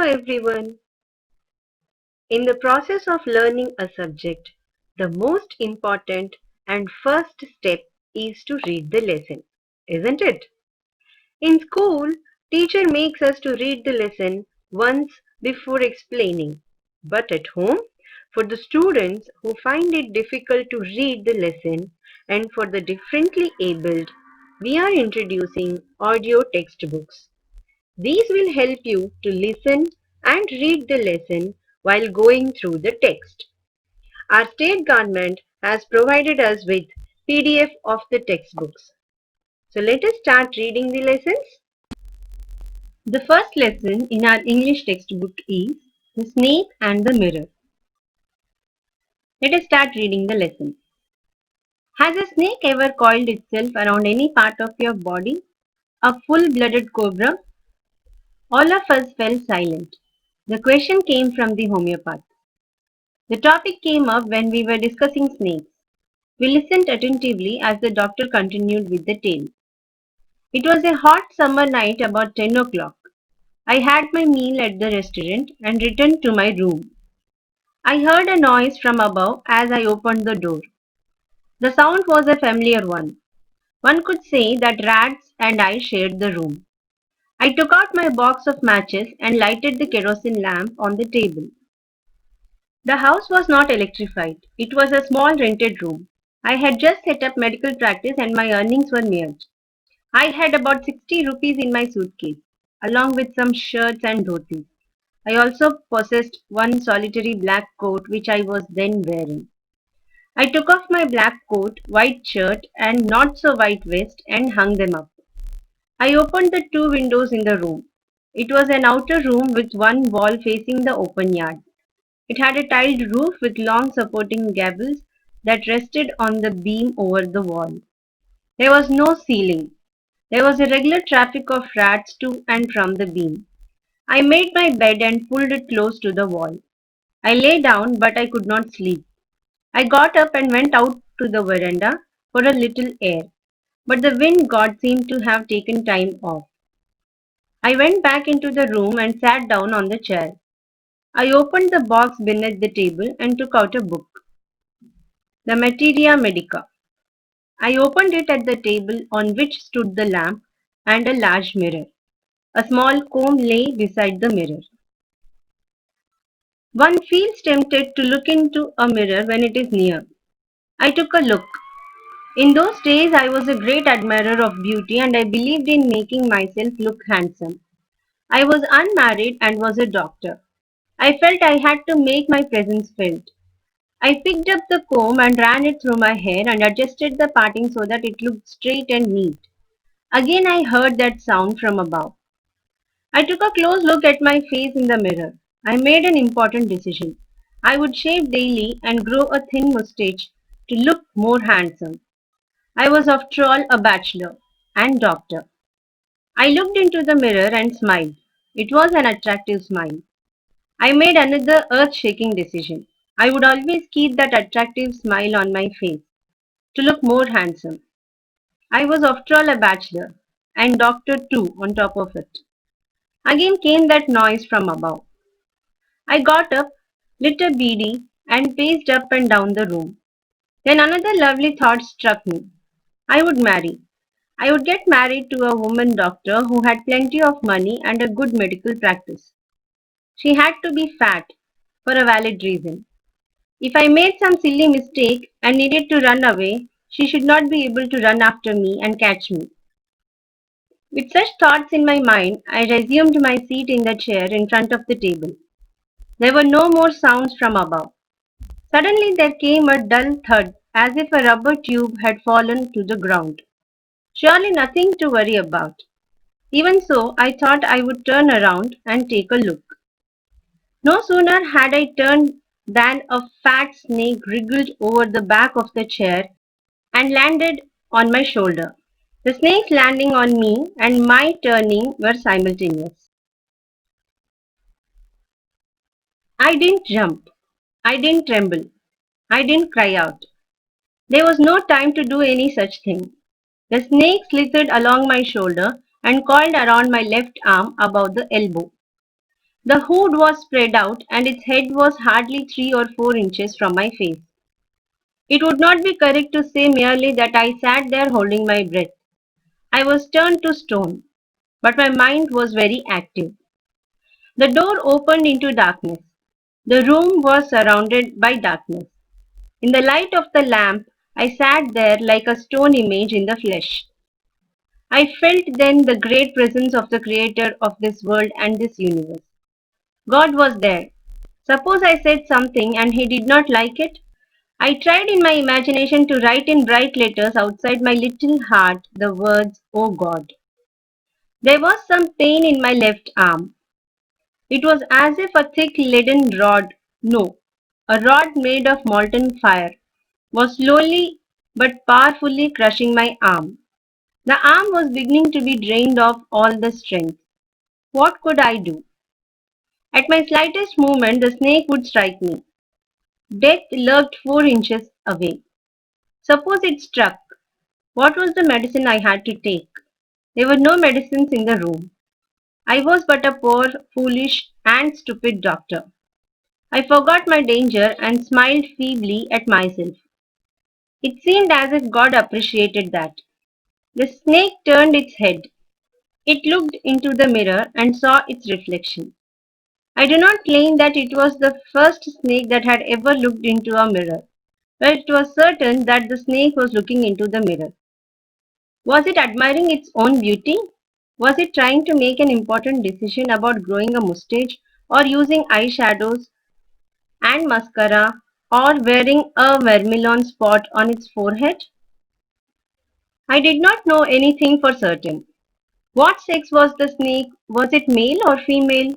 everyone. In the process of learning a subject, the most important and first step is to read the lesson, isn't it? In school, teacher makes us to read the lesson once before explaining. But at home, for the students who find it difficult to read the lesson and for the differently abled, we are introducing audio textbooks. These will help you to listen and read the lesson while going through the text. Our state government has provided us with PDF of the textbooks. So let us start reading the lessons. The first lesson in our English textbook is The Snake and the Mirror. Let us start reading the lesson. Has a snake ever coiled itself around any part of your body? A full-blooded cobra? All of us fell silent. The question came from the homeopath. The topic came up when we were discussing snakes. We listened attentively as the doctor continued with the tale. It was a hot summer night about 10 o'clock. I had my meal at the restaurant and returned to my room. I heard a noise from above as I opened the door. The sound was a familiar one. One could say that rats and I shared the room. I took out my box of matches and lighted the kerosene lamp on the table. The house was not electrified. It was a small rented room. I had just set up medical practice and my earnings were mere. I had about 60 rupees in my suitcase, along with some shirts and dhotis. I also possessed one solitary black coat which I was then wearing. I took off my black coat, white shirt, and not so white vest and hung them up. I opened the two windows in the room. It was an outer room with one wall facing the open yard. It had a tiled roof with long supporting gables that rested on the beam over the wall. There was no ceiling. There was a regular traffic of rats to and from the beam. I made my bed and pulled it close to the wall. I lay down, but I could not sleep. I got up and went out to the veranda for a little air, but the wind god seemed to have taken time off. I went back into the room and sat down on the chair. I opened the box beneath the table and took out a book, the Materia Medica. I opened it at the table on which stood the lamp and a large mirror. A small comb lay beside the mirror. One feels tempted to look into a mirror when it is near. I took a look. In those days, I was a great admirer of beauty and I believed in making myself look handsome. I was unmarried and was a doctor. I felt I had to make my presence felt. I picked up the comb and ran it through my hair and adjusted the parting so that it looked straight and neat. Again, I heard that sound from above. I took a close look at my face in the mirror. I made an important decision. I would shave daily and grow a thin mustache to look more handsome. I was after all a bachelor and doctor. I looked into the mirror and smiled. It was an attractive smile. I made another earth-shaking decision. I would always keep that attractive smile on my face to look more handsome. I was after all a bachelor and doctor too on top of it. Again came that noise from above. I got up, lit a beady, and paced up and down the room. Then another lovely thought struck me. I would marry. I would get married to a woman doctor who had plenty of money and a good medical practice. She had to be fat for a valid reason. If I made some silly mistake and needed to run away, she should not be able to run after me and catch me. With such thoughts in my mind, I resumed my seat in the chair in front of the table. There were no more sounds from above. Suddenly there came a dull thud as if a rubber tube had fallen to the ground. Surely nothing to worry about. Even so, I thought I would turn around and take a look. No sooner had I turned than a fat snake wriggled over the back of the chair and landed on my shoulder. The snake's landing on me and my turning were simultaneous. I didn't jump. I didn't tremble. I didn't cry out. There was no time to do any such thing. The snake slithered along my shoulder and coiled around my left arm above the elbow. The hood was spread out and its head was hardly 3 or 4 inches from my face. It would not be correct to say merely that I sat there holding my breath. I was turned to stone, but my mind was very active. The door opened into darkness. The room was surrounded by darkness. In the light of the lamp, I sat there like a stone image in the flesh. I felt then the great presence of the Creator of this world and this universe. God was there. Suppose I said something and He did not like it? I tried in my imagination to write in bright letters outside my little heart the words, "Oh God." There was some pain in my left arm. It was as if a thick leaden rod, no, a rod made of molten fire, was slowly but powerfully crushing my arm. The arm was beginning to be drained of all the strength. What could I do? At my slightest movement, the snake would strike me. Death lurked 4 inches away. Suppose it struck. What was the medicine I had to take? There were no medicines in the room. I was but a poor, foolish, and stupid doctor. I forgot my danger and smiled feebly at myself. It seemed as if God appreciated that. The snake turned its head. It looked into the mirror and saw its reflection. I do not claim that it was the first snake that had ever looked into a mirror, but it was certain that the snake was looking into the mirror. Was it admiring its own beauty? Was it trying to make an important decision about growing a mustache or using eyeshadows and mascara or wearing a vermilion spot on its forehead? I did not know anything for certain. What sex was the snake? Was it male or female?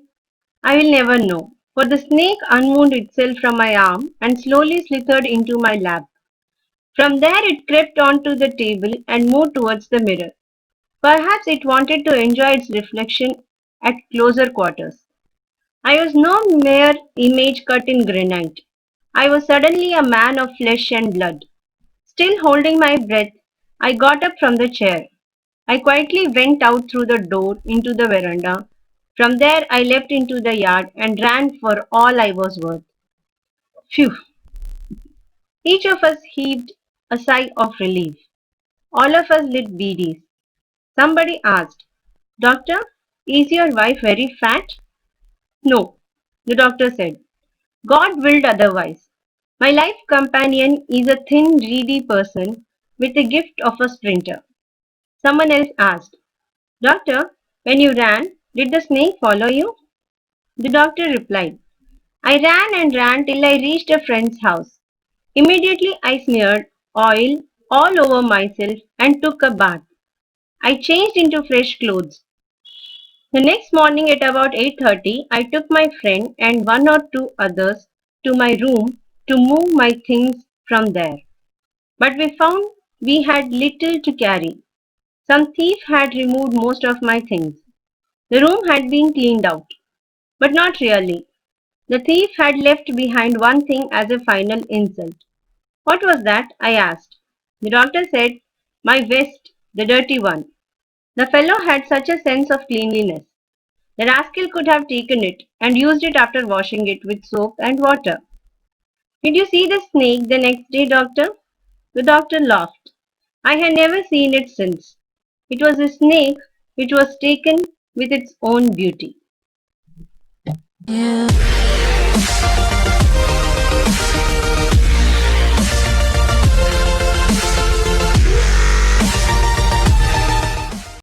I will never know, for the snake unwound itself from my arm and slowly slithered into my lap. From there it crept onto the table and moved towards the mirror. Perhaps it wanted to enjoy its reflection at closer quarters. I was no mere image cut in granite. I was suddenly a man of flesh and blood. Still holding my breath, I got up from the chair. I quietly went out through the door into the veranda. From there, I leapt into the yard and ran for all I was worth. Phew! Each of us heaved a sigh of relief. All of us lit beedies. Somebody asked, "Doctor, is your wife very fat?" "No," the doctor said. "God willed otherwise. My life companion is a thin, reedy person with the gift of a sprinter." Someone else asked, "Doctor, when you ran, did the snake follow you?" The doctor replied, "I ran and ran till I reached a friend's house. Immediately I smeared oil all over myself and took a bath. I changed into fresh clothes. The next morning at about 8:30, I took my friend and one or two others to my room to move my things from there. But we found we had little to carry. Some thief had removed most of my things. The room had been cleaned out, but not really. The thief had left behind one thing as a final insult. What was that? I asked. The doctor said, "My vest, the dirty one." The fellow had such a sense of cleanliness. The rascal could have taken it and used it after washing it with soap and water. "Did you see the snake the next day, doctor?" The doctor laughed. "I had never seen it since. It was a snake which was taken with its own beauty." You